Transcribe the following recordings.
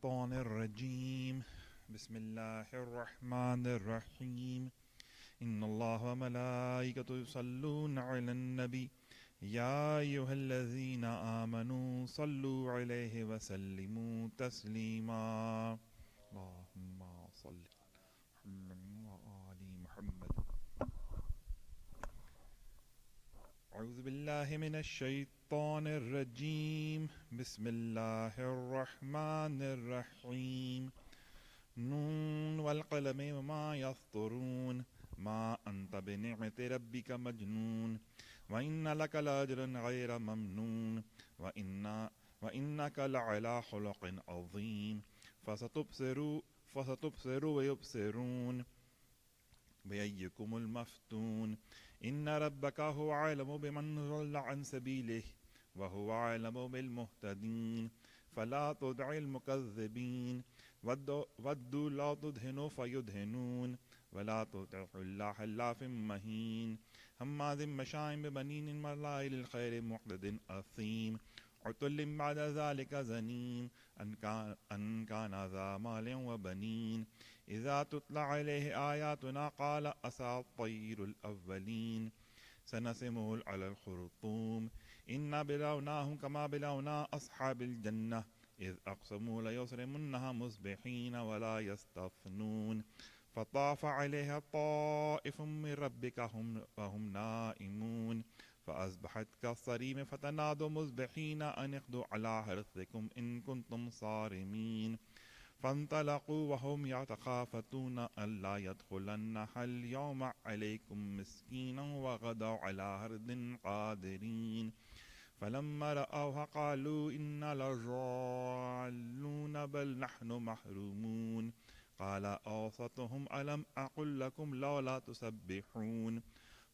الشيطان الرجيم بسم الله الرحمن الرحيم إن الله وملائكته يصلون على النبي يا أيها الذين آمنوا صلوا عليه وسلموا تسليما اللهم صل على محمد وآل محمد أعوذ بالله من الشيطان الرجيم بسم الله الرحمن الرحيم نون والقلم وما يسطرون ما أنت بنعمة ربك مجنون وإن لك لأجرا غير ممنون وإنك لعلى خلق عظيم فستبصر ويبصرون بأيكم المفتون إن ربك هو أعلم بمن ضل عن سبيله وهو أعلم بالمهتدين فلا تدع المكذبين ودوا لا تدهنوا فيدهنون ولا تطع كل حلاف مهين هماز مشاء ببنين مراء للخير معتد أثيم عتل بعد ذلك زنيم أن كان ذا مال وبنين إذا تتلى عليه آياتنا قال أساطير الأولين سنسمه على الخرطوم إنا بلوناهم كما بلونا أصحاب الجنة إذ أقسموا ليصرمنها مصبحين ولا يستثنون فطاف عليها طائف من ربك وهم نائمون فأصبحت كالصريم فتنادوا مصبحين أن اغدوا على حرثكم إن كنتم صارمين فانطلقوا وهم يتخافتون ألا يدخلنها اليوم عليكم مسكينا وغدوا على حرد قادرين فلما رأوها قالوا إنا لضالون بل نحن محرومون قال أوسطهم ألم أقل لكم لولا تسبحون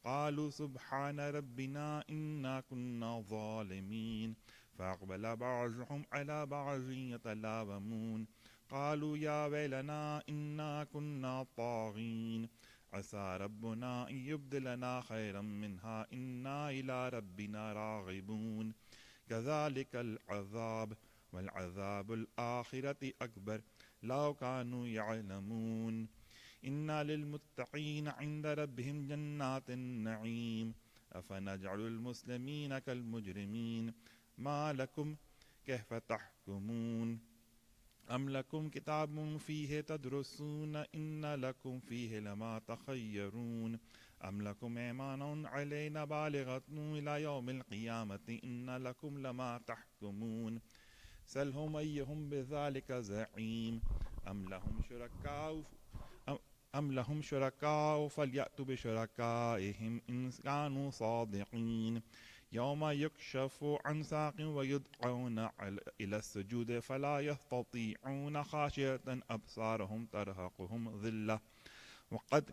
قالوا سبحان ربنا إنا كنا ظالمين فأقبل بعضهم على بعض يتلاومون قالوا يا ويلنا إنا كنا طاغين عسى ربنا أن يبدلنا خيرا منها إنا إلى ربنا راغبون كذلك العذاب والعذاب الآخرة أكبر لو كانوا يعلمون إنا للمتقين عند ربهم جنات النعيم أفنجعل المسلمين كالمجرمين ما لكم كيف تحكمون أم لكم كتاب فيه تدرسون إن لكم فيه لما تخيرون أم لكم إيمان علينا بالغة إلى يوم القيامة إن لكم لما تحكمون سلهم أيهم بذلك زعيم أم لهم شركاء فليأتوا بشركائهم إن كانوا صادقين يوم يكشف عن ساق ويدعون إلى السجود فلا يستطيعون خاشية أبصارهم ترهقهم ذلة وقد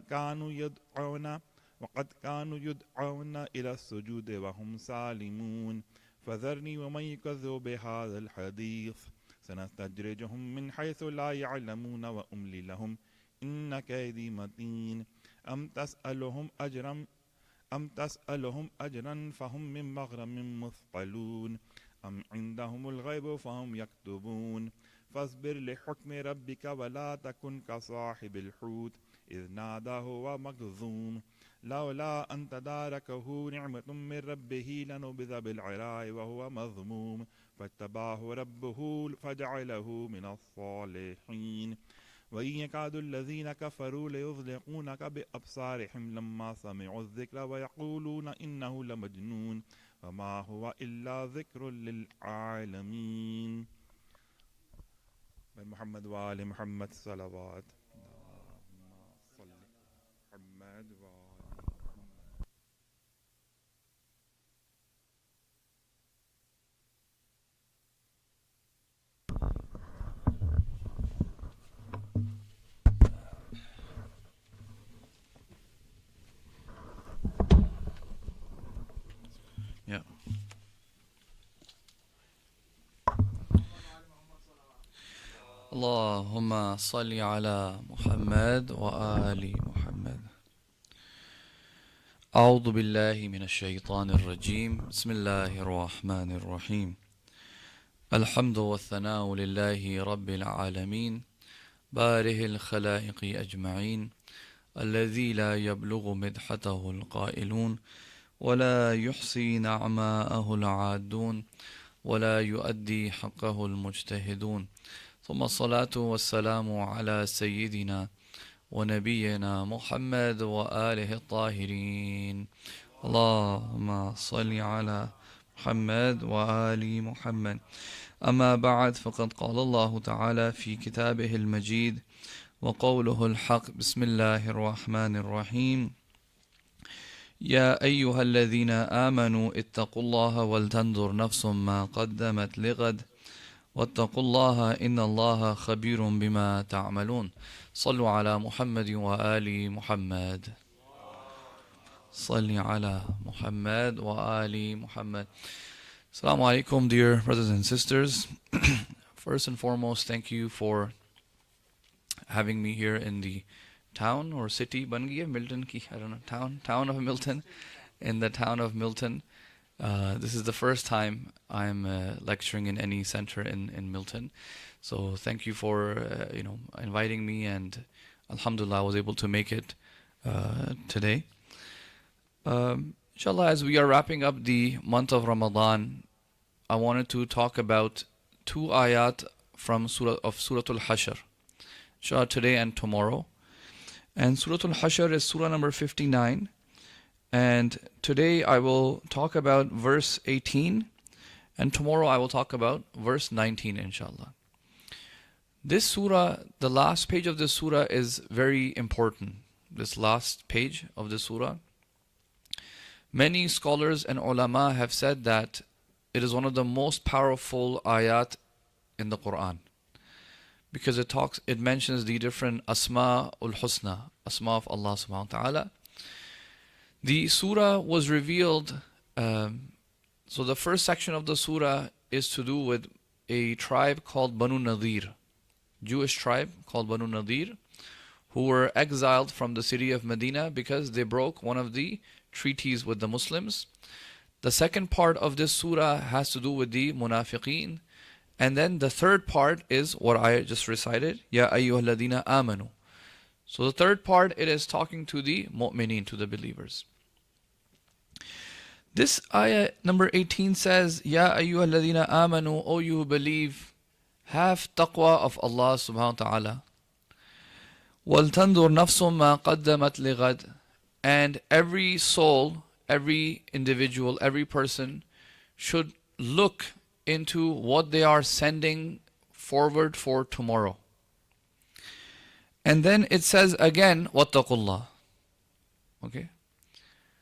كانوا يدعون إلى السجود وهم سالمون فذرني ومن يكذب بهذا الحديث سنستدرجهم من حيث لا يعلمون وأملي لهم إن كيدي متين أم تسألهم أجرا فهم من مغرم مثقلون أم عندهم الغيب فهم يكتبون فاصبر لحكم ربك ولا تكن كصاحب الحوت إذ نادى هو مكظوم لولا أن تداركه نعمة من ربه لنبذ بالعراء وهو مذموم فاتبعه ربه فجعله من الصالحين وإن يكاد الذين كفروا ليزلقونك بأبصارهم لما سمعوا الذكر ويقولون إنه لمجنون وما هو إلا ذكر للعالمين محمد وآل محمد صلوات اللهم صل محمد وآل اللهم صل على محمد وآل محمد. أعوذ بالله من الشيطان الرجيم. بسم الله الرحمن الرحيم. الحمد والثناء لله رب العالمين باره الخلائق أجمعين الذي لا يبلغ مدحته القائلون ولا يحصي نعماءه العادون ولا يؤدي حقه المجتهدون ثم الصلاة والسلام على سيدنا ونبينا محمد وآله الطاهرين اللهم صل على محمد وآل محمد أما بعد فقد قال الله تعالى في كتابه المجيد وقوله الحق بسم الله الرحمن الرحيم يا أيها الذين آمنوا اتقوا الله ولتنظر نفس ما قدمت لغد واتقوا الله إن الله خبير بما تعملون صلوا على محمد وآل محمد صل على محمد وآل محمد. Assalamu alaikum, dear brothers and sisters. First and foremost, thank you for having me here in the town or city, Milton ki, I don't know, town of Milton, in the town of Milton. This is the first time I'm lecturing in any center in Milton. So thank you for inviting me, and alhamdulillah I was able to make it today. Inshallah, as we are wrapping up the month of Ramadan, I wanted to talk about two ayat from Surah Al-Hashr. Inshallah, today and tomorrow. And Surah Al-Hashr is Surah number 59. And today I will talk about verse 18. And tomorrow I will talk about verse 19, inshallah. This surah, the last page of this surah is very important. This last page of the surah. Many scholars and ulama have said that it is one of the most powerful ayat in the Quran, because it mentions the different asma ul-husna, asma of Allah subhanahu wa ta'ala. The surah was revealed, so the first section of the surah is to do with a tribe called Banu Nadir, Jewish tribe called Banu Nadir, who were exiled from the city of Medina because they broke one of the treaties with the Muslims. The second part of this surah has to do with the munafiqeen. And then the third part is what I just recited, Ya ayyuhalladhina amanu. So the third part, it is talking to the mu'mineen, to the believers. This ayah number 18 says, Ya ayyuhalladhina amanu, O you who believe, have taqwa of Allah subhanahu wa ta'ala. وَلْتَنْظُرْ نَفْسٌ مَا قَدَّمَتْ لِغَدْ. And every soul, every individual, every person should look into what they are sending forward for tomorrow. And then it says again, وَاتَّقُوا اللَّهِ. Okay?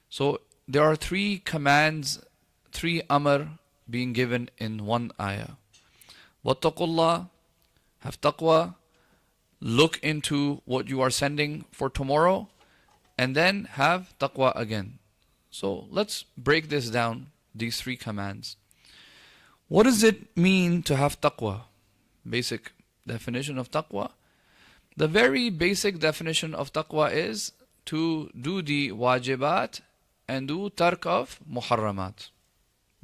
So there are three commands, three amr being given in one ayah. وَاتَّقُوا اللَّهِ, have taqwa, look into what you are sending for tomorrow, and then have taqwa again. So let's break this down, these three commands. What does it mean to have taqwa? Basic definition of taqwa. The very basic definition of taqwa is to do the wajibat and do tark of muharramat.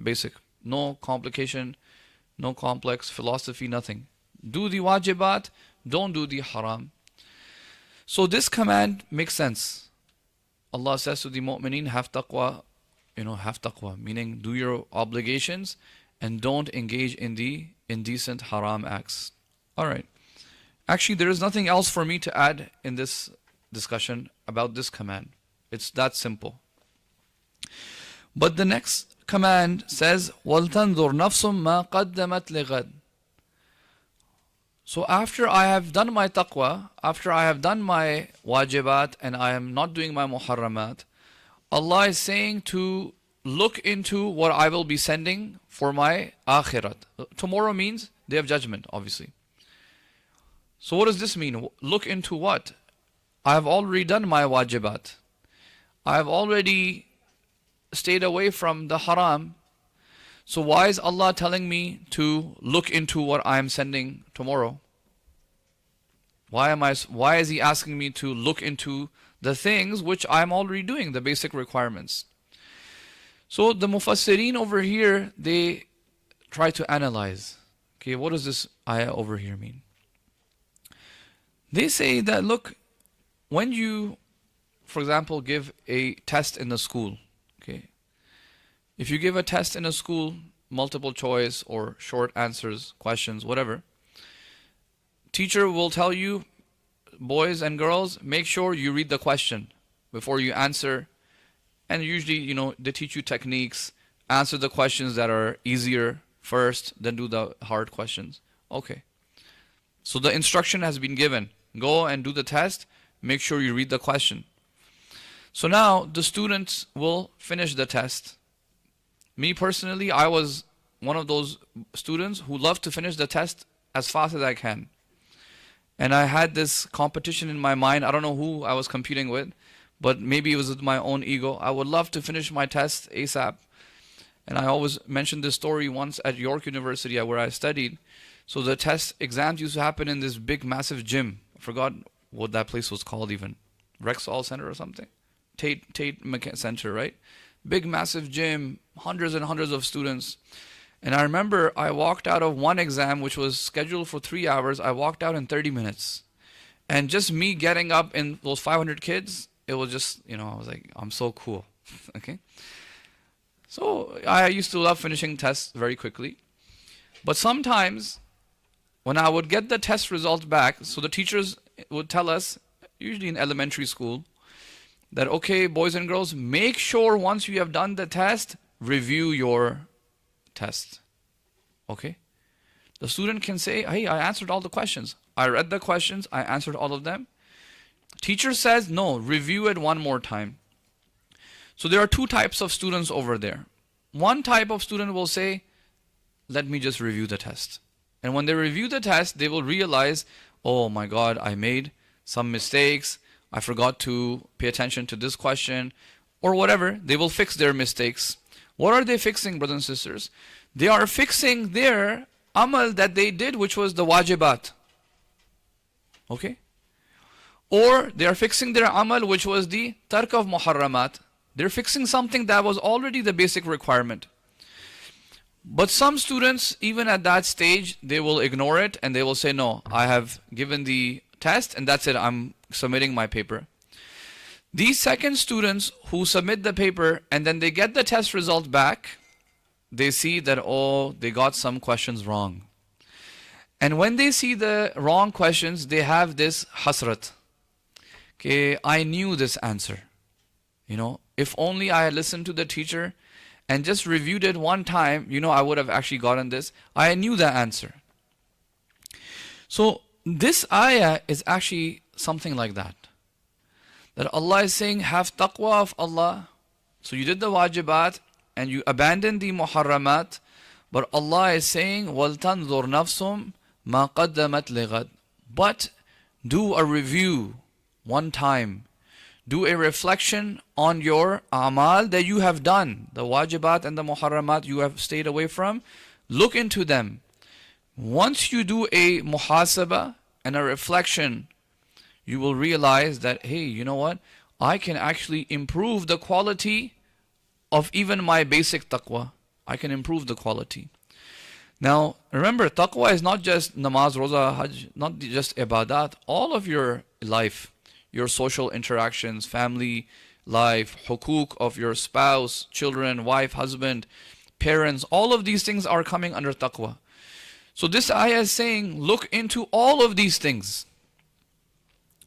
Basic. No complication, no complex philosophy, nothing. Do the wajibat, don't do the haram. So this command makes sense. Allah says to the mu'mineen, have taqwa, have taqwa, meaning do your obligations and don't engage in the indecent haram acts. Alright. Actually, there is nothing else for me to add in this discussion about this command. It's that simple. But the next command says, وَلْتَنْظُرْ نَفْسٌ مَا قَدَّمَتْ لِغَدْ. So after I have done my taqwa, after I have done my wajibat and I am not doing my muharramat, Allah is saying to look into what I will be sending for my akhirat. Tomorrow means Day of Judgment, obviously. So what does this mean? Look into what? I have already done my wajibat. I have already stayed away from the haram. So why is Allah telling me to look into what I am sending tomorrow? Why is He asking me to look into the things which I am already doing, the basic requirements? So the mufassirin over here, they try to analyze. okay, what does this ayah over here mean? They say that, look, when you, for example, give a test in the school, okay, if you give a test in a school, multiple choice or short answers, questions, whatever, teacher will tell you, boys and girls, make sure you read the question before you answer. And usually, they teach you techniques, answer the questions that are easier first, then do the hard questions. Okay. So the instruction has been given. Go and do the test, make sure you read the question. So now the students will finish the test. Me personally, I was one of those students who loved to finish the test as fast as I can. And I had this competition in my mind. I don't know who I was competing with, but maybe it was with my own ego. I would love to finish my test ASAP. And I always mentioned this story once at York University where I studied. So the test exams used to happen in this big, massive gym. I forgot what that place was called even. Rexall Center or something? Tate Center, right? Big, massive gym, hundreds and hundreds of students. And I remember I walked out of one exam, which was scheduled for 3 hours. I walked out in 30 minutes. And just me getting up in those 500 kids, it was just, I was like, I'm so cool. Okay? So I used to love finishing tests very quickly. But sometimes when I would get the test results back, so the teachers would tell us, usually in elementary school, that, okay, boys and girls, make sure once you have done the test, review your test. Okay? The student can say, hey, I answered all the questions. I read the questions, I answered all of them. Teacher says, no, review it one more time. So there are two types of students over there. One type of student will say, let me just review the test. And when they review the test, they will realize, oh my God, I made some mistakes. I forgot to pay attention to this question or whatever. They will fix their mistakes. What are they fixing, brothers and sisters? They are fixing their amal that they did, which was the wajibat. Okay? Or they are fixing their amal, which was the tark of muharramat. They're fixing something that was already the basic requirement. But some students, even at that stage, they will ignore it and they will say, no, I have given the test and that's it, I'm submitting my paper. These second students who submit the paper and then they get the test result back, they see that, oh, they got some questions wrong. And when they see the wrong questions, they have this hasrat. Okay, I knew this answer. If only I had listened to the teacher and just reviewed it one time, I would have actually gotten this. I knew the answer. So this ayah is actually something like that. That Allah is saying, have taqwa of Allah. So you did the wajibat and you abandoned the muharramat. But Allah is saying, وَلْتَنْظُرْ نَفْسُمْ مَا قَدَّمَتْ لِغَدْ. But do a review one time. Do a reflection on your amal that you have done. The wajibat and the muharramat you have stayed away from. Look into them. Once you do a muhasaba and a reflection, you will realize that, hey, you know what? I can actually improve the quality of even my basic taqwa. I can improve the quality. Now, remember, taqwa is not just namaz, roza, hajj, not just ibadat. All of your life, your social interactions, family life, hukuk of your spouse, children, wife, husband, parents, all of these things are coming under taqwa. So this ayah is saying, look into all of these things.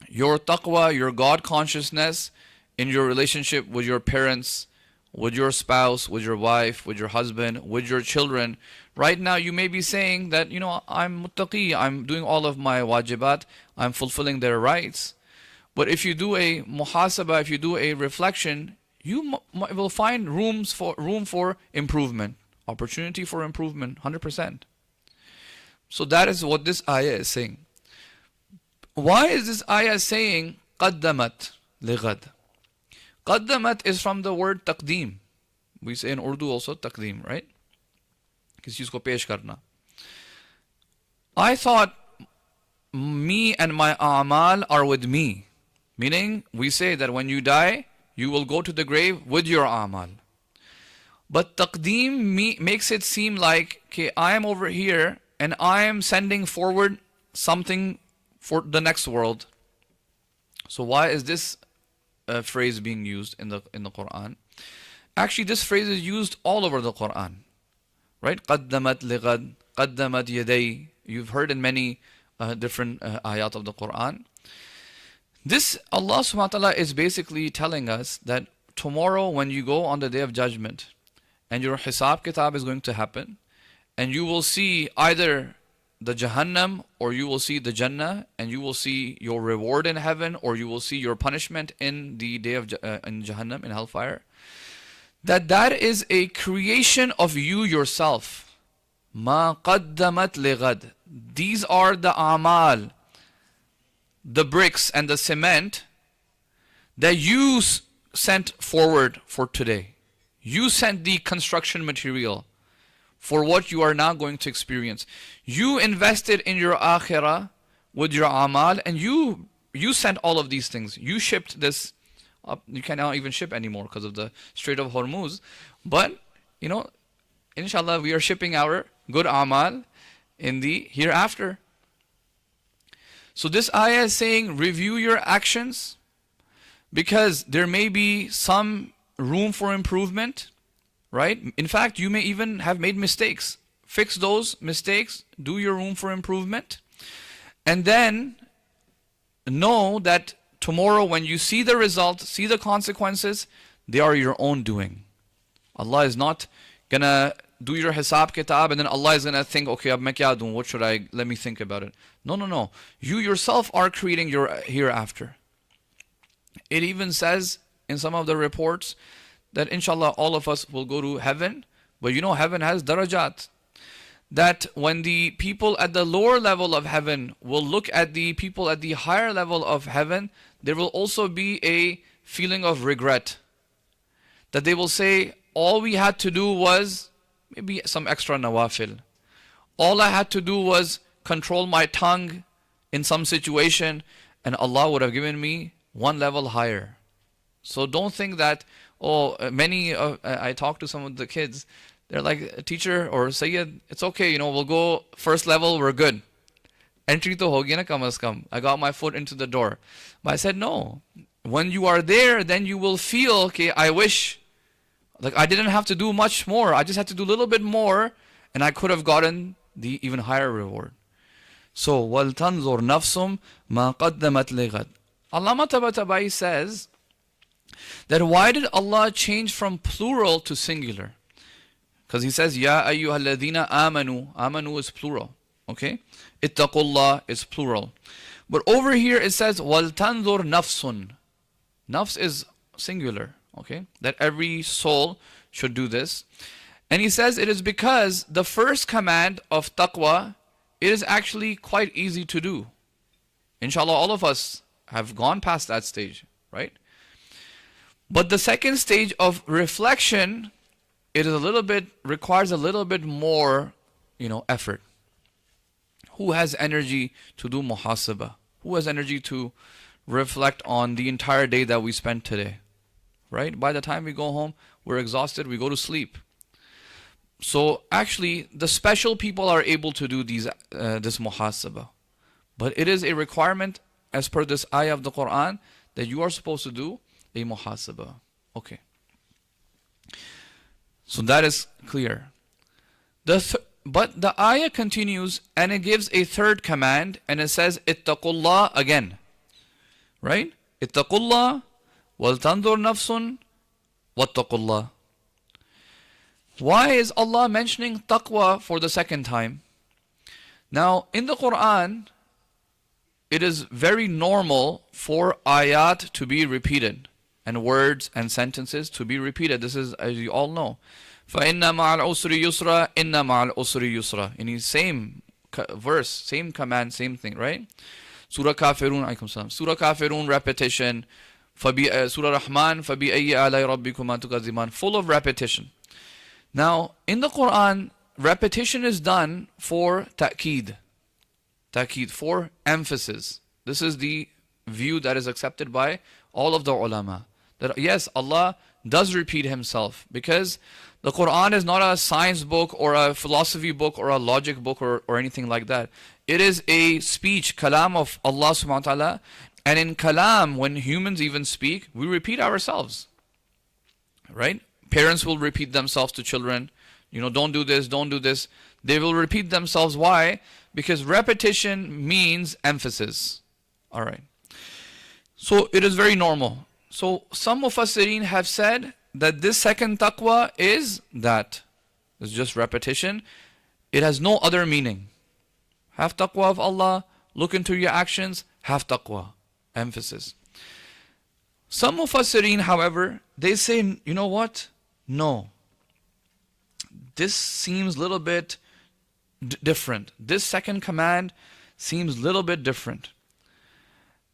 Your taqwa, your God consciousness in your relationship with your parents, with your spouse, with your wife, with your husband, with your children. Right now you may be saying that, I'm muttaqi, I'm doing all of my wajibat, I'm fulfilling their rights. But if you do a muhasaba, if you do a reflection, you will find room for improvement, opportunity for improvement, 100%. So that is what this ayah is saying. Why is this ayah saying qaddamat lighad? Qaddamat is from the word taqdeem. We say in Urdu also taqdeem, right? Kisi cheez ko pesh karna. I thought me and my a'mal are with me. Meaning, we say that when you die, you will go to the grave with your a'mal. But taqdeem makes it seem like, okay, I am over here and I am sending forward something for the next world. So why is this phrase being used in the Quran? Actually, this phrase is used all over the Quran, right? قدمت لغد, قدمت يدي. You've heard in many different ayat of the Quran. This Allah subhanahu wa ta'ala is basically telling us that tomorrow when you go on the day of judgment and your hisab kitab is going to happen, and you will see either the Jahannam or you will see the Jannah, and you will see your reward in heaven or you will see your punishment in the day of in Jahannam, in hellfire, that is a creation of you yourself. Ma qaddamat lighad. These are the amal, the bricks and the cement that you sent forward for today. You sent the construction material for what you are now going to experience. You invested in your akhirah with your amal, and you sent all of these things. You shipped this up. You cannot even ship anymore because of the Strait of Hormuz. But, inshallah, we are shipping our good amal in the hereafter. So this ayah is saying, review your actions, because there may be some room for improvement, right? In fact, you may even have made mistakes. Fix those mistakes, do your room for improvement, and then know that tomorrow when you see the result, see the consequences, they are your own doing. Allah is not gonna do your hisab kitab and then Allah is gonna think, okay, ab main kya doon? What should I, let me think about it. No. You yourself are creating your hereafter. It even says in some of the reports that inshallah all of us will go to heaven, but heaven has darajat. That when the people at the lower level of heaven will look at the people at the higher level of heaven, there will also be a feeling of regret. That they will say, all we had to do was maybe some extra nawafil. All I had to do was control my tongue in some situation, and Allah would have given me one level higher. So don't think that, I talk to some of the kids, they're like, teacher or Sayyid, it's okay, we'll go first level, we're good. Entry to hogi na kam as kam. I got my foot into the door. But I said, no. When you are there, then you will feel, okay, I wish, like I didn't have to do much more. I just had to do a little bit more, and I could have gotten the even higher reward. So, وَلْتَنْظُرْ نَفْسُمْ مَا قَدَّمَتْ لِغَدْ. Allama Tabatabai says that why did Allah change from plural to singular? Because he says, Ya ayyuhalladhina amanu. Amanu is plural. Okay? Ittaqullah is plural. But over here it says, وَلْتَنْظُرْ نَفْسٌ. Nafs is singular. Okay? That every soul should do this. And he says it is because the first command of taqwa, it is actually quite easy to do. Inshallah, all of us have gone past that stage, right? But the second stage of reflection, it is requires a little bit more, effort. Who has energy to do muhasabah? Who has energy to reflect on the entire day that we spent today? Right? By the time we go home, we're exhausted, we go to sleep. So actually, the special people are able to do this muhasabah. But it is a requirement as per this ayah of the Quran that you are supposed to do a muhasabah. Okay. So that is clear. But the ayah continues and it gives a third command and it says, Ittaqullah again. Right? Ittaqullah وَلْتَنْظُرْ نَفْسٌ وَاتَّقُوا. Why is Allah mentioning taqwa for the second time? Now, in the Quran, it is very normal for ayat to be repeated and words and sentences to be repeated. This is, as you all know, فَإِنَّ مَعَ الْعُسْرِ يُسْرًا إِنَّ مَعَ الْعُسْرِ يُسْرًا. In the same verse, same command, same thing, right? Surah Kafirun, Surah Kafirun, repetition. Surah Rahman, فَبِأَيِّ آلَاءِ رَبِّكُمَا تُكَذِّبَانِ. Full of repetition. Now, in the Quran, repetition is done for ta'keed. Ta'keed, for emphasis. This is the view that is accepted by all of the ulama. That yes, Allah does repeat himself, because the Quran is not a science book or a philosophy book or a logic book or anything like that. It is a speech, kalam of Allah subhanahu wa ta'ala. And in kalam, when humans even speak, we repeat ourselves. Right? Parents will repeat themselves to children. Don't do this, don't do this. They will repeat themselves. Why? Because repetition means emphasis. Alright. So it is very normal. So some mufassirin have said that this second taqwa is that. It's just repetition. It has no other meaning. Have taqwa of Allah, look into your actions, have taqwa. Emphasis. Some mufassirin, however, they say, you know what? No. This seems a little bit different. This second command seems a little bit different.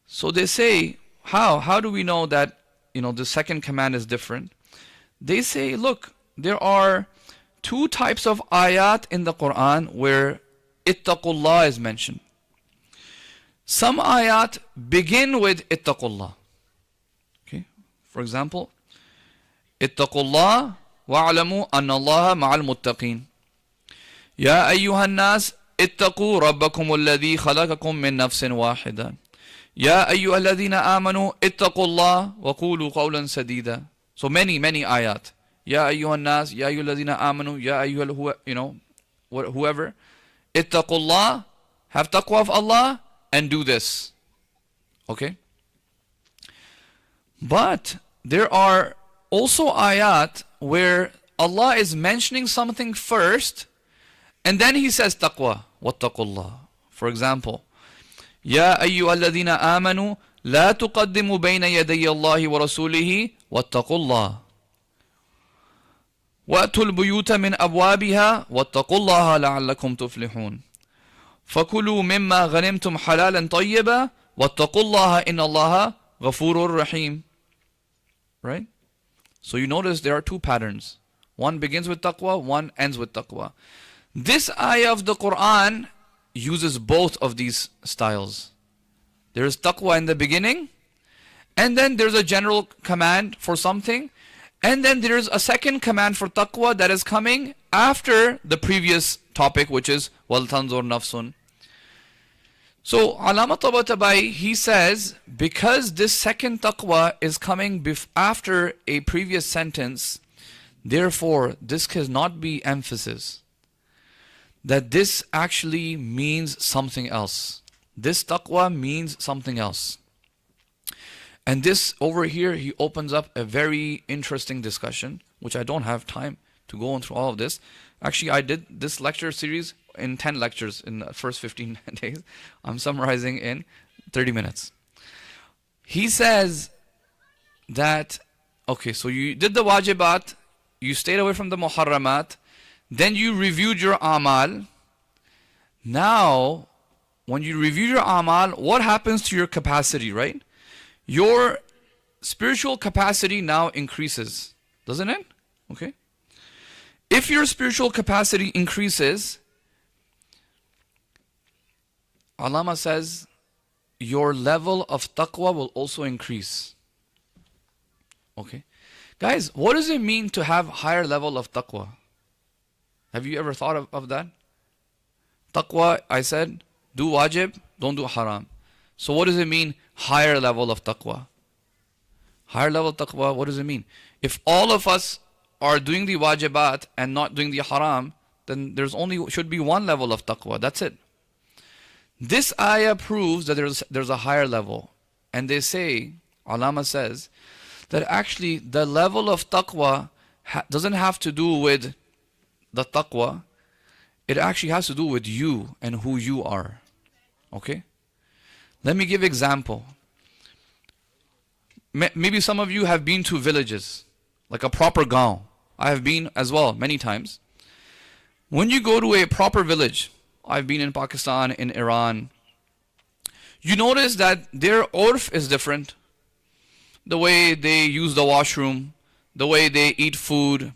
So they say, how do we know that the second command is different? They say, look, there are two types of ayat in the Quran where ittaqullah is mentioned. Some ayat begin with ittaqullah. Okay? For example, ittaqullah wa'alamu anna Allah ma'al muttaqin. Ya ayyuhan nas ittaqu rabbakum alladhi khalaqakum min nafsin wahida. Ya ayyuhal ladhina amanu ittaqullah wa qulu qawlan sadida. So many ayat. Ya ayyuhan nas, ya ayyuhal ladhina amanu, ya ayyuhal whoever. Ittaqullah, have taqwa of Allah and do this. Okay? But there are also ayat where Allah is mentioning something first and then He says taqwa, wattaqullah. For example, Ya ayyuhalladhina amanu la tuqaddimu bayna yaday Allahi wa rasulihi wattaqullah. وَأْتُوا الْبُيُوتَ مِنْ أَبْوَابِهَا وَاتَّقُوا اللَّهَ لَعَلَّكُمْ تُفْلِحُونَ فَكُلُوا مِمَّا غَنِمْتُمْ حَلَالًا طَيِّبًا وَاتَّقُوا اللَّهَ إِنَّ اللَّهَ غَفُورٌ رَحِيمٌ. Right? So you notice there are two patterns. One begins with taqwa, one ends with taqwa. This ayah of the Quran uses both of these styles. There is taqwa in the beginning, and then there's a general command for something, and then there's a second command for taqwa that is coming after the previous topic, which is wal tanzur nafsun. So Allama Tabatabai, he says, because this second taqwa is coming after a previous sentence, therefore this cannot be emphasis. That this actually means something else. This taqwa means something else. And this over here, he opens up a very interesting discussion, which I don't have time to go on through all of this. Actually, I did this lecture series in 10 lectures in the first 15 days. I'm summarizing in 30 minutes. He says that, okay, so you did the wajibat, you stayed away from the muharramat, then you reviewed your amal. Now, when you review your amal, what happens to your capacity, right? Your spiritual capacity now increases, doesn't it? Okay. If your spiritual capacity increases, Allama says, your level of taqwa will also increase. Okay. Guys, what does it mean to have higher level of taqwa? Have you ever thought of that? Taqwa, I said, do wajib, don't do haram. So what does it mean, higher level of taqwa? Higher level of taqwa, what does it mean? If all of us are doing the wajibat and not doing the haram, then should be one level of taqwa, that's it. This ayah proves that there's a higher level. And they say, Allama says, that actually the level of taqwa doesn't have to do with the taqwa. It actually has to do with you and who you are. Okay? Let me give example. Maybe some of you have been to villages, like a proper gaon. I have been as well, many times. When you go to a proper village, I've been in Pakistan, in Iran, you notice that their urf is different. The way they use the washroom, the way they eat food,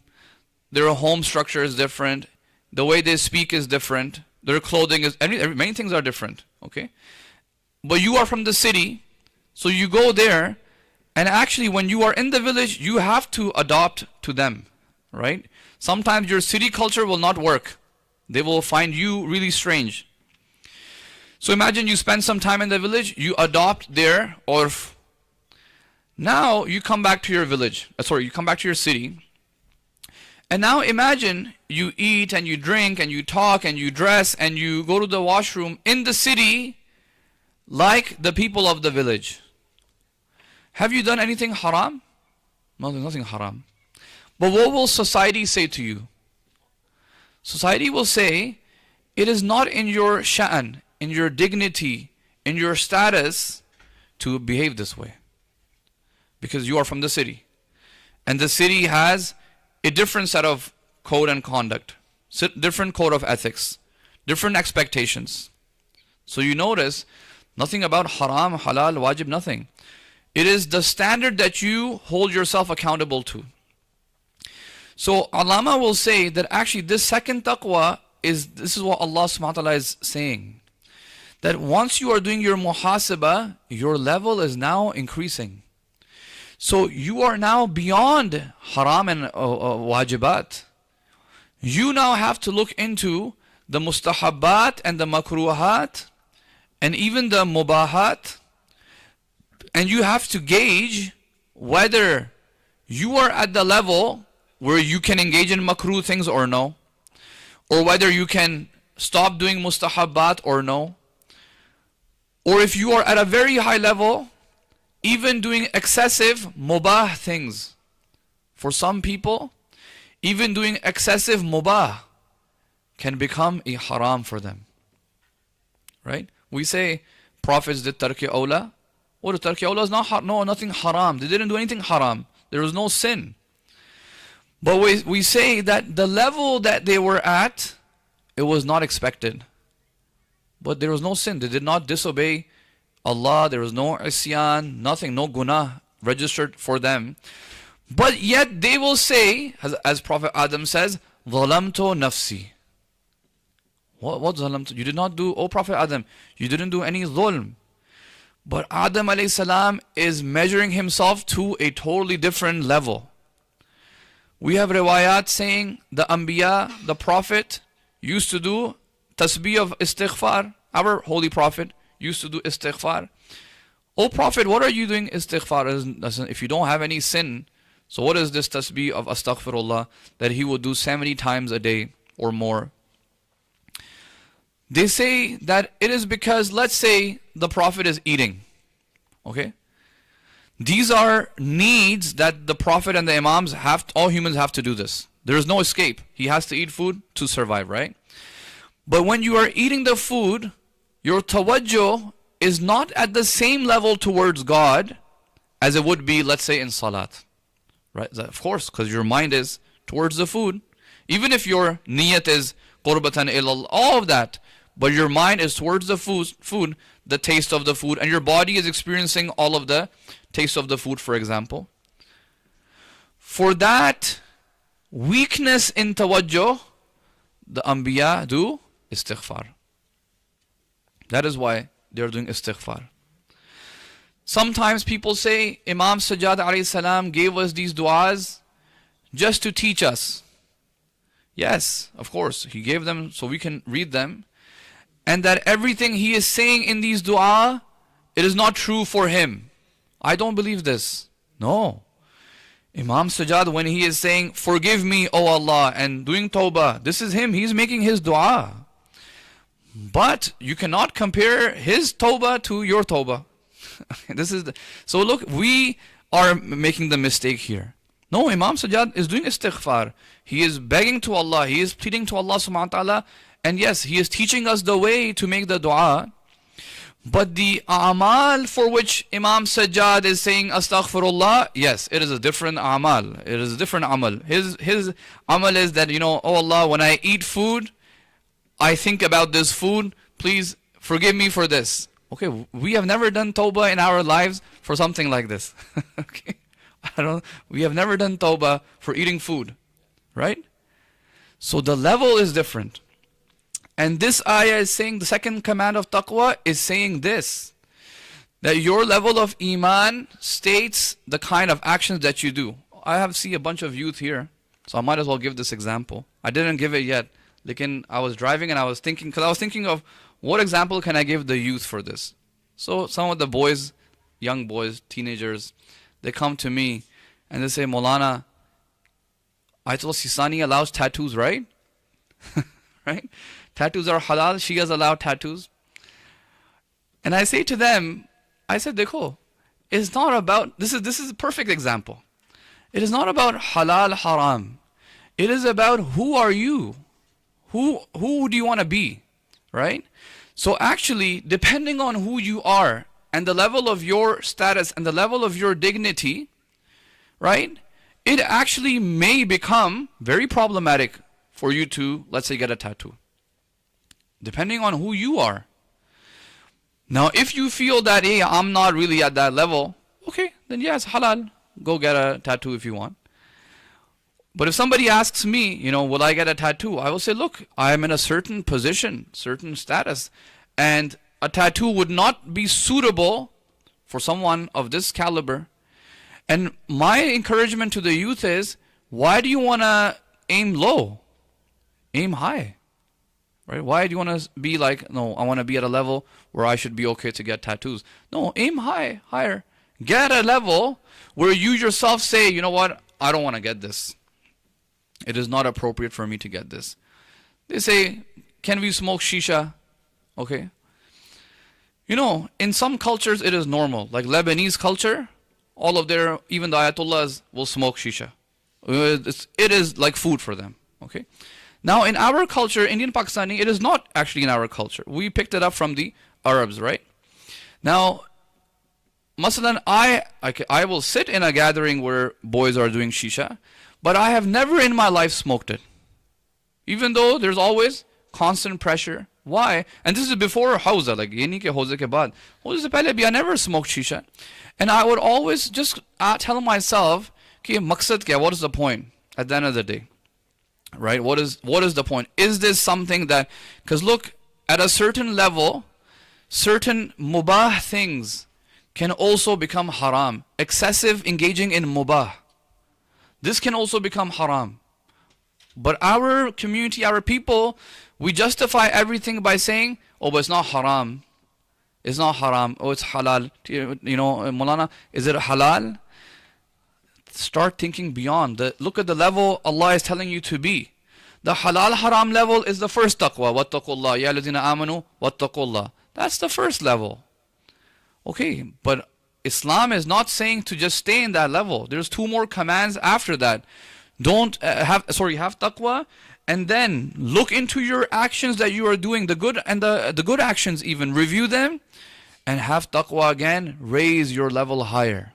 their home structure is different. The way they speak is different. Their clothing is, many things are different. Okay? But you are from the city, so you go there, And actually, when you are in the village, you have to adopt to them, right? Sometimes your city culture will not work. They will find you really strange. So imagine you spend some time in the village, you adopt their urf. Now you come back to your village, you come back to your city. And now imagine you eat and you drink and you talk and you dress and you go to the washroom in the city like the people of the village. Have you done anything haram? No, there's nothing haram. But what will society say to you? Society will say, it is not in your sha'an, in your dignity, in your status to behave this way. Because you are from the city. And the city has a different set of code and conduct, different code of ethics, different expectations. So you notice, nothing about haram, halal, wajib, nothing. It is the standard that you hold yourself accountable to. So Allama will say that actually this second taqwa this is what Allah subhanahu wa ta'ala is saying. That once you are doing your muhasabah, your level is now increasing. So you are now beyond haram and wajibat. You now have to look into the mustahabbat and the makruhat and even the mubahat. And you have to gauge whether you are at the level where you can engage in makruh things or no. Or whether you can stop doing mustahabbat or no. Or if you are at a very high level, even doing excessive mubah things. For some people, even doing excessive mubah can become a haram for them. Right? We say prophets did tarki awla. What tarki awla is not nothing haram. They didn't do anything haram. There was no sin. But we say that the level that they were at, it was not expected. But there was no sin. They did not disobey Allah. There was no isyan, nothing, no gунah registered for them. But yet they will say, as Prophet Adam says, ظَلَمْتُ نَفْسِي. What ظَلَمْتُ? You did not do, O Prophet Adam, you didn't do any dhulm. But Adam alayhi salam is measuring himself to a totally different level. We have riwayat saying the Anbiya, the Prophet, used to do tasbih of istighfar. Our holy Prophet used to do istighfar. O Prophet, what are you doing istighfar? If you don't have any sin, so what is this tasbih of astaghfirullah that he would do 70 times a day or more? They say that it is because, let's say, the Prophet is eating. Okay? These are needs that the Prophet and the Imams all humans have to do this. There is no escape. He has to eat food to survive, right? But when you are eating the food, your tawajjuh is not at the same level towards God as it would be, let's say, in salat. Right? Of course, because your mind is towards the food. Even if your niyat is qurbatan ilallah, all of that, but your mind is towards the food, the taste of the food, and your body is experiencing all of the taste of the food, for example. For that weakness in tawajjuh, the Anbiya do istighfar. That is why they are doing istighfar. Sometimes people say Imam Sayyid alayhi salam gave us these du'as just to teach us. Yes, of course, he gave them so we can read them. And that everything he is saying in these du'a, it is not true for him. I don't believe this. No. Imam Sayyid, when he is saying, forgive me, O Allah, and doing tawbah, this is him. He's making his du'a. But you cannot compare his tawbah to your tawbah. So look, we are making the mistake here. No, Imam Sayyid is doing istighfar. He is begging to Allah. He is pleading to Allah subhanahu wa ta'ala. And yes, he is teaching us the way to make the dua. But the a'mal for which Imam Sajjad is saying astaghfirullah, yes, it is a different a'mal. It is a different amal. His amal is that, oh Allah, when I eat food, I think about this food. Please forgive me for this. Okay, we have never done tawbah in our lives for something like this. Okay, we have never done tawbah for eating food, right? So the level is different. And this ayah is saying, the second command of taqwa is saying this, that your level of Iman states the kind of actions that you do. I have seen a bunch of youth here, so I might as well give this example. I didn't give it yet. I was driving and I was thinking of what example can I give the youth for this. So some of the boys, young boys, teenagers, they come to me and they say, Maulana, Ayatul Sistani allows tattoos, right? Right? Tattoos are halal, Shias allow tattoos. And I say to them, I said, Dekho, it's not about, this is a perfect example. It is not about halal, haram. It is about who are you? Who do you want to be? Right? So actually, depending on who you are and the level of your status and the level of your dignity, right? It actually may become very problematic for you to, let's say, get a tattoo. Depending on who you are. Now, if you feel that, hey, I'm not really at that level, okay, then yes, halal. Go get a tattoo if you want. But if somebody asks me, will I get a tattoo? I will say, look, I am in a certain position, certain status, and a tattoo would not be suitable for someone of this caliber. And my encouragement to the youth is, why do you want to aim low? Aim high. Right? Why do you want to be like, no, I want to be at a level where I should be okay to get tattoos? No, aim high, higher. Get a level where you yourself say, you know what, I don't want to get this. It is not appropriate for me to get this. They say, can we smoke shisha? Okay. In some cultures it is normal. Like Lebanese culture, all of even the Ayatollahs will smoke shisha. It is like food for them. Okay. Now in our culture, Indian Pakistani, it is not actually in our culture. We picked it up from the Arabs, right? Now, Masalan, I will sit in a gathering where boys are doing shisha, but I have never in my life smoked it. Even though there's always constant pressure. Why? And this is before hauza, like ye nahi ke hauza ke baad. Hauza se pehle bhi I never smoked shisha. And I would always just tell myself, ki maqsad kya, what is the point at the end of the day? Right? What is the point? Is this something that, because look, at a certain level, certain mubah things can also become haram. Excessive engaging in mubah. This can also become haram. But our community, our people, we justify everything by saying, oh, but it's not haram. It's not haram. Oh, it's halal. Maulana, is it halal? Start thinking beyond. Look at the level Allah is telling you to be. The halal haram level is the first taqwa. Wattaqullah. Ya ladina amanu. Wattaqullah. That's the first level. Okay, but Islam is not saying to just stay in that level. There's 2 more commands after that. Don't have taqwa, and then look into your actions that you are doing, the good and the good actions even. Review them and have taqwa again. Raise your level higher.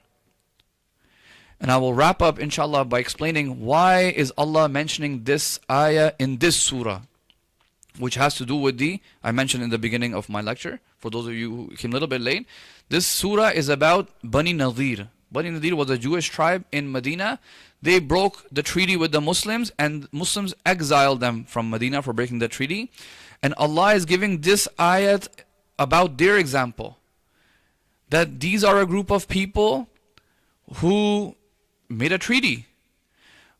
And I will wrap up inshallah by explaining why is Allah mentioning this ayah in this surah, which has to do with I mentioned in the beginning of my lecture, for those of you who came a little bit late, this surah is about Bani Nadir. Bani Nadir was a Jewish tribe in Medina. They broke the treaty with the Muslims, and Muslims exiled them from Medina for breaking the treaty. And Allah is giving this ayat about their example. That these are a group of people who made a treaty,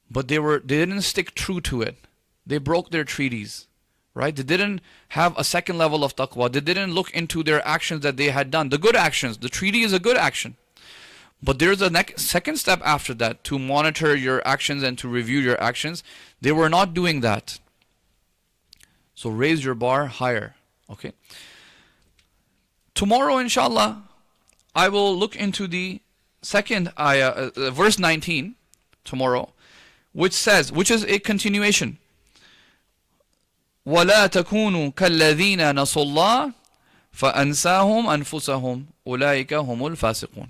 but they didn't stick true to it. They broke their treaties. Right? They didn't have a second level of taqwa. They didn't look into their actions that they had done. The good actions. The treaty is a good action. But there's a second step after that, to monitor your actions and to review your actions. They were not doing that. So raise your bar higher. Okay. Tomorrow, inshallah, I will look into the second ayah, verse 19, tomorrow, which is a continuation. وَلَا تَكُونُوا كَالَّذِينَ نَسُوا اللَّهَ فَأَنْسَاهُمْ أَنفُسَهُمْ أُولَٰئِكَ هُمُ الْفَاسِقُونَ.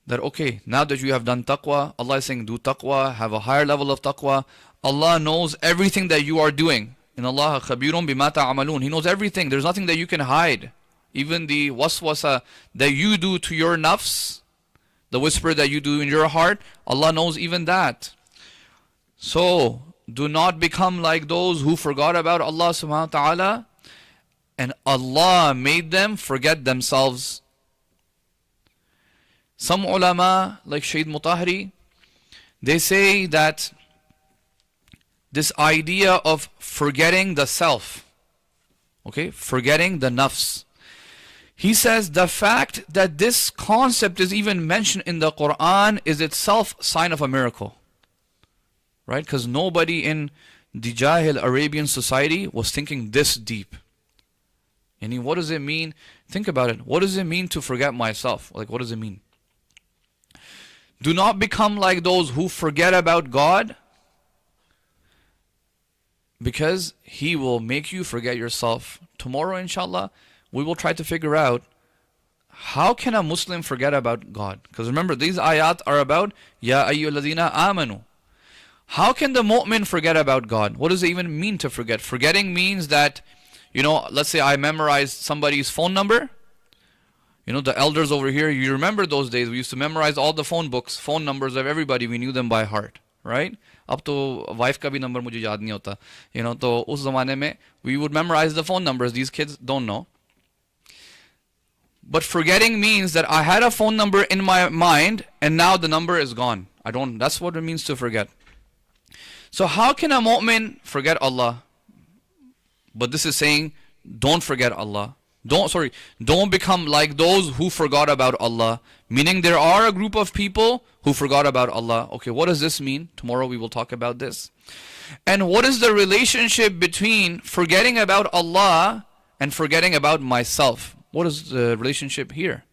That okay, now that you have done taqwa, Allah is saying do taqwa, have a higher level of taqwa. Allah knows everything that you are doing. In Allah khabirun bima ta'amalun. He knows everything. There's nothing that you can hide. Even the waswasa that you do to your nafs, the whisper that you do in your heart, Allah knows even that. So do not become like those who forgot about Allah subhanahu wa ta'ala and Allah made them forget themselves. Some ulama, like Sayyid Mutahari, they say that this idea of forgetting the self, okay, forgetting the nafs. He says the fact that this concept is even mentioned in the Quran is itself sign of a miracle. Right? Because nobody in the Jahil Arabian society was thinking this deep. And what does it mean? Think about it. What does it mean to forget myself? Like, what does it mean? Do not become like those who forget about God, because He will make you forget yourself. Tomorrow, inshallah, we will try to figure out how can a Muslim forget about God? Because remember, these ayat are about Ya ayyuhalladhina amanu. How can the mu'min forget about God? What does it even mean to forget? Forgetting means that, let's say I memorized somebody's phone number. The elders over here, you remember those days. We used to memorize all the phone books, phone numbers of everybody. We knew them by heart, right? Ab to wife ka bhi number mujhe yaad nahi hota. To us zamane mein, we would memorize the phone numbers. These kids don't know. But forgetting means that I had a phone number in my mind and now the number is gone. That's what it means to forget. So how can a mu'min forget Allah? But this is saying, don't forget Allah. Don't become like those who forgot about Allah. Meaning there are a group of people who forgot about Allah. Okay, what does this mean? Tomorrow we will talk about this. And what is the relationship between forgetting about Allah and forgetting about myself? What is the relationship here?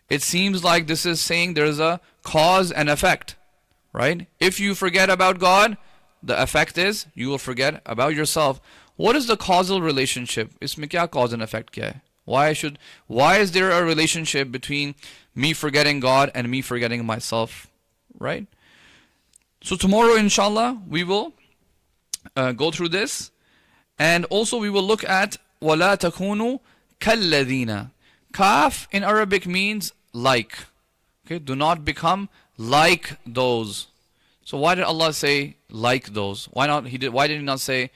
It seems like this is saying there's a cause and effect, right? If you forget about God, the effect is you will forget about yourself. What is the causal relationship? Isme kya cause and effect kya hai? Why is there a relationship between me forgetting God and me forgetting myself, right? So tomorrow, inshallah, we will go through this, and also we will look at وَلَا تَكُونُوا كَالَّذِينَ. Kaf in Arabic means like. Okay, do not become like those. So why did Allah say like those? Why did He not say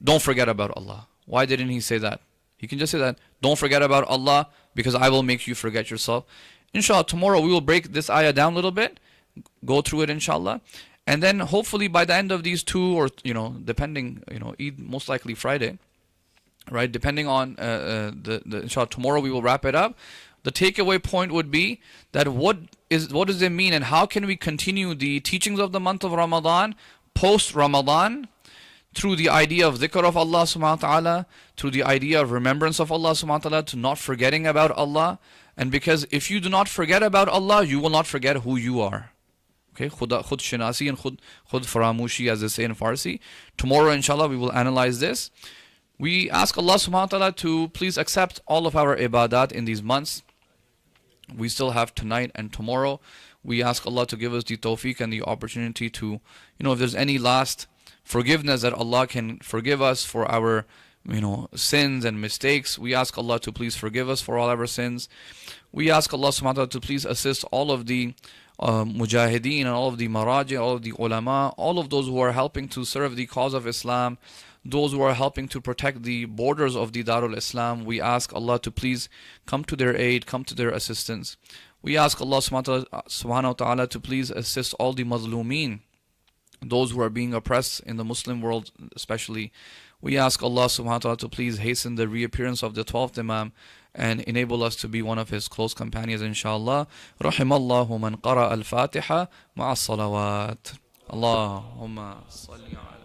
don't forget about Allah? Why didn't He say that? He can just say that, don't forget about Allah because I will make you forget yourself. Inshallah, tomorrow we will break this ayah down a little bit, go through it inshallah. And then hopefully by the end of these two, or depending, Eid most likely Friday, right? Depending on inshallah, tomorrow we will wrap it up. The takeaway point would be that what does it mean and how can we continue the teachings of the month of Ramadan, post Ramadan, through the idea of dhikr of Allah subhanahu wa ta'ala, through the idea of remembrance of Allah subhanahu wa ta'ala, to not forgetting about Allah. And because if you do not forget about Allah, you will not forget who you are. Okay, khud shinasi and khud faramushi, as they say in Farsi. Tomorrow inshallah we will analyze this. We ask Allah subhanahu wa ta'ala to please accept all of our ibadat in these months. We still have tonight and tomorrow. We ask Allah to give us the tawfiq and the opportunity to, if there's any last forgiveness that Allah can forgive us for our, sins and mistakes. We ask Allah to please forgive us for all our sins. We ask Allah subhanahu wa ta'ala to please assist all of the mujahideen and all of the maraji, all of the ulama, all of those who are helping to serve the cause of Islam, those who are helping to protect the borders of the Darul Islam. We ask Allah to please come to their aid, come to their assistance. We ask Allah subhanahu wa ta'ala to please assist all the mazlumeen, those who are being oppressed in the Muslim world especially. We ask Allah subhanahu wa ta'ala to please hasten the reappearance of the 12th Imam and enable us to be one of his close companions, inshallah. Rahimallahu man qara al-Fatiha ma'a salawat. Allahumma salli ala